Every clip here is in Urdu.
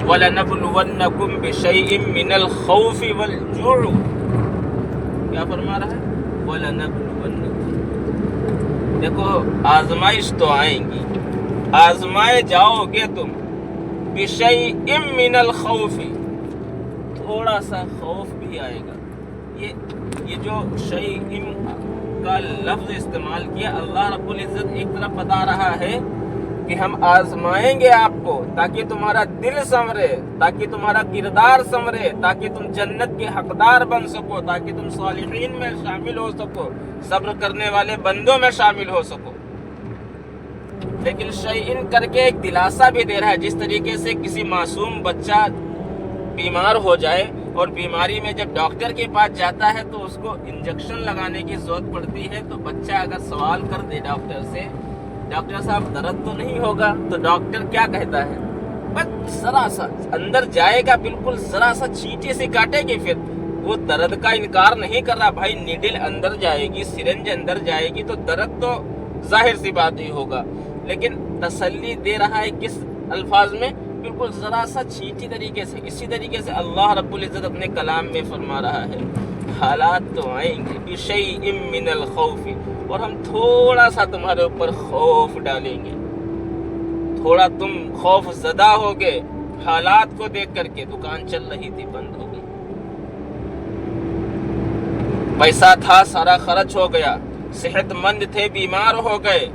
وَلَنَبْلُوَنَّكُمْ بِشَيْءٍ مِّنَ الْخَوْفِ وَالْجُوعِ، کیا فرما رہا ہے؟ وَلَنَبْلُوَنَّكُمْ، دیکھو آزمائش تو آئیں گی، آزمائے جاؤ گے تم، بِشَيْءٍ مِّنَ الْخَوْفِ، تھوڑا سا خوف بھی آئے گا۔ یہ جو شیء کا لفظ استعمال کیا، اللہ رب العزت ایک طرف بتا رہا ہے کہ ہم آزمائیں گے آپ کو تاکہ تمہارا دل سنورے، تاکہ تمہارا کردار سنورے، تاکہ تم جنت کے حقدار بن سکو، تاکہ تم صالحین میں شامل ہو سکو، صبر کرنے والے بندوں میں شامل ہو سکو۔ لیکن شیئن کر کے ایک دلاسا بھی دے رہا ہے، جس طریقے سے کسی معصوم بچہ بیمار ہو جائے اور بیماری میں جب ڈاکٹر کے پاس جاتا ہے تو اس کو انجیکشن لگانے کی ضرورت پڑتی ہے، تو بچہ اگر سوال کر دے ڈاکٹر سے، ڈاکٹر صاحب درد تو نہیں ہوگا، تو ڈاکٹر کیا کہتا ہے؟ بس ذرا سا اندر جائے گا، بالکل ذرا سا چینٹی سے کاٹے گی، پھر وہ درد کا انکار نہیں کر رہا، بھائی نیڈل اندر جائے گی، سرنج اندر جائے گی تو درد تو ظاہر سی بات ہی ہوگا، لیکن تسلی دے رہا ہے کس الفاظ میں؟ بالکل ذرا سا چھینٹی طریقے سے۔ اسی طریقے سے اللہ رب العزت اپنے کلام میں فرما رہا ہے حالات تو آئیں گے، بِشَيْءٍ مِّنَ الْخَوْفِ، اور ہم تھوڑا سا تمہارے اوپر خوف ڈالیں گے، تھوڑا تم خوف زدہ ہوگے حالات کو دیکھ کر کے۔ دکان چل رہی تھی، بند ہو گئی، پیسہ تھا سارا خرچ ہو گیا، صحت مند تھے بیمار ہو گئے،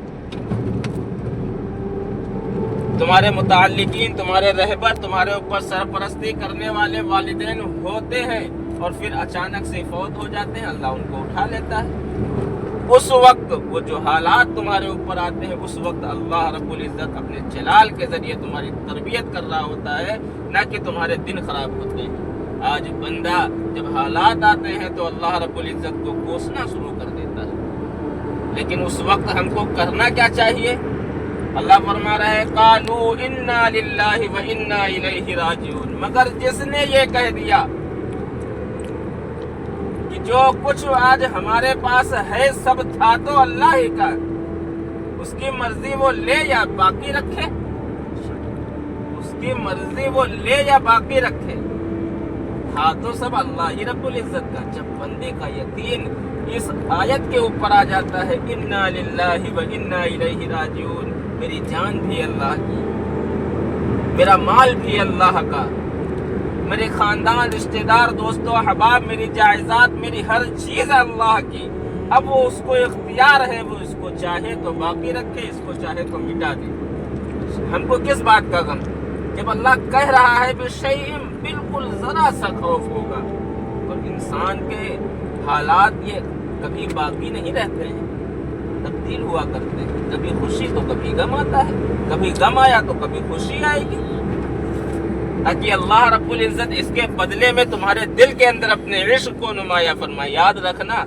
تمہارے متعلقین، تمہارے رہبر، تمہارے اوپر سرپرستی کرنے والے والدین ہوتے ہیں اور پھر اچانک سے فوت ہو جاتے ہیں، اللہ ان کو اٹھا لیتا ہے۔ اس وقت وہ جو حالات تمہارے اوپر آتے ہیں، اس وقت اللہ رب العزت اپنے جلال کے ذریعے تمہاری تربیت کر رہا ہوتا ہے، نہ کہ تمہارے دن خراب ہوتے ہیں۔ آج بندہ جب حالات آتے ہیں تو اللہ رب العزت کو کوسنا شروع کر دیتا ہے، لیکن اس وقت ہم کو کرنا کیا چاہیے؟ اللہ فرما رہا ہے قالوا انا للہ وانا الیہ راجعون، مگر جس نے یہ کہہ دیا کہ جو کچھ آج ہمارے پاس ہے سب تھا تو اللہ ہی کا، اس کی مرضی وہ لے یا باقی رکھے، اس کی مرضی وہ لے یا باقی رکھے، تھا تو سب اللہ ہی رب العزت کا۔ جب بندے کا یقین اس آیت کے اوپر آ جاتا ہے انا للہ وانا الیہ راجعون، میری جان بھی اللہ کی، میرا مال بھی اللہ کا، میرے خاندان، رشتہ دار، دوستو، احباب، میری جائیداد، میری ہر چیز اللہ کی۔ اب وہ اس کو اختیار ہے، وہ اس کو چاہے تو باقی رکھے، اس کو چاہے تو مٹا دے۔ ہم کو کس بات کا غم؟ جب اللہ کہہ رہا ہے بِشَيْءٍ، بالکل ذرا سا خوف ہوگا، اور انسان کے حالات یہ کبھی باقی نہیں رہتے ہیں، تبدیل ہوا کرتے ہیں، کبھی خوشی تو کبھی غم آتا ہے، کبھی غم آیا تو کبھی خوشی آئے گی، تاکہ اللہ رب العزت اس کے بدلے میں تمہارے دل کے اندر اپنے عشق کو نمایاں فرمائے۔ یاد رکھنا،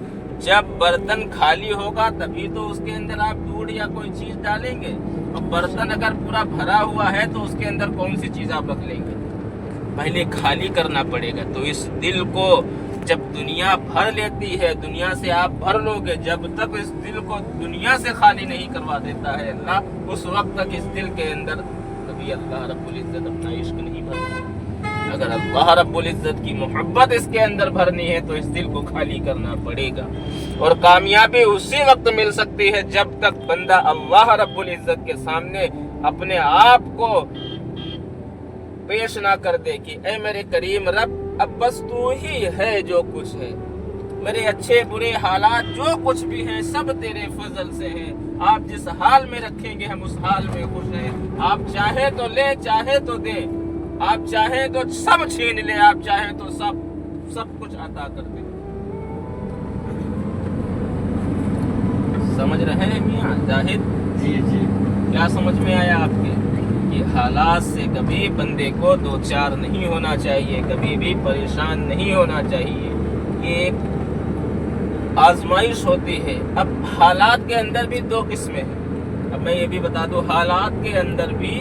جب برتن خالی ہوگا تبھی تو اس کے اندر آپ دودھ یا کوئی چیز ڈالیں گے، اور برتن اگر پورا بھرا ہوا ہے تو اس کے اندر کون سی چیز آپ رکھ لیں گے؟ پہلے خالی کرنا پڑے گا۔ تو اس دل کو جب دنیا بھر لیتی ہے، دنیا سے آپ بھر لو گے، جب تک اس دل کو دنیا سے خالی نہیں کروا دیتا ہے اللہ، اس وقت تک اس دل کے اندر کبھی اللہ رب العزت اپنا عشق نہیں بھرتا۔ اگر اللہ رب العزت کی محبت اس کے اندر بھرنی ہے تو اس دل کو خالی کرنا پڑے گا، اور کامیابی اسی وقت مل سکتی ہے جب تک بندہ اللہ رب العزت کے سامنے اپنے آپ کو پیش نہ کر دے کہ اے میرے کریم رب، اب بس تو ہی ہے جو کچھ ہے، میرے اچھے برے حالات جو کچھ بھی ہیں سب تیرے فضل سے ہیں، آپ جس حال میں رکھیں گے ہم اس حال میں خوش ہیں، آپ چاہے تو لے، چاہے تو دے، آپ چاہیں تو سب چھین لے، آپ چاہیں تو سب کچھ عطا کر دے۔ سمجھ رہے ہیں میاں زاہد؟ جی جی، کیا سمجھ میں آیا آپ کے؟ کہ حالات سے کبھی بندے کو دوچار نہیں ہونا چاہیے، کبھی بھی پریشان نہیں ہونا چاہیے، یہ ایک آزمائش ہوتی ہے۔ اب حالات کے اندر بھی دو قسمیں ہیں، اب میں یہ بھی بتا دوں، حالات کے اندر بھی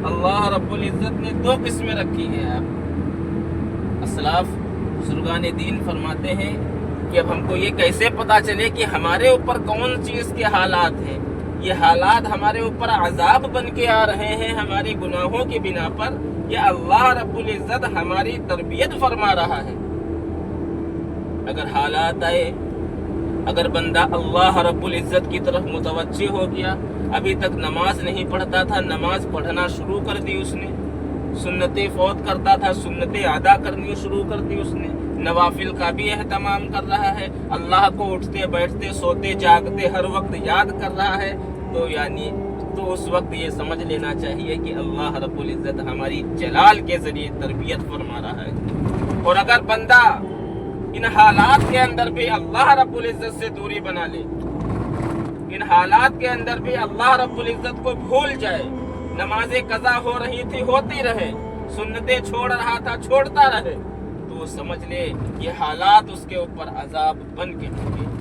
اللہ رب العزت نے دو قسمیں رکھی ہیں۔ اب اسلاف بزرگان دین فرماتے ہیں کہ اب ہم کو یہ کیسے پتا چلے کہ ہمارے اوپر کون چیز کے حالات ہیں؟ یہ حالات ہمارے اوپر عذاب بن کے آ رہے ہیں ہمارے گناہوں کی بنا پر، یہ اللہ رب العزت ہماری تربیت فرما رہا ہے۔ اگر حالات آئے، اگر بندہ اللہ رب العزت کی طرف متوجہ ہو گیا، ابھی تک نماز نہیں پڑھتا تھا، نماز پڑھنا شروع کر دی اس نے، سنتیں فوت کرتا تھا، سنتیں ادا کرنی شروع کر دی اس نے، نوافل کا بھی اہتمام کر رہا ہے، اللہ کو اٹھتے بیٹھتے سوتے جاگتے ہر وقت یاد کر رہا ہے، تو اس وقت یہ سمجھ لینا چاہیے کہ اللہ رب العزت ہماری جلال کے ذریعے تربیت فرما رہا ہے۔ اور اگر بندہ ان حالات کے اندر بھی اللہ رب العزت سے دوری بنا لے، ان حالات کے اندر بھی اللہ رب العزت کو بھول جائے، نمازیں قضا ہو رہی تھی ہوتی رہے، سنتیں چھوڑ رہا تھا چھوڑتا رہے، تو سمجھ لے یہ حالات اس کے اوپر عذاب بن کے ہوں گے۔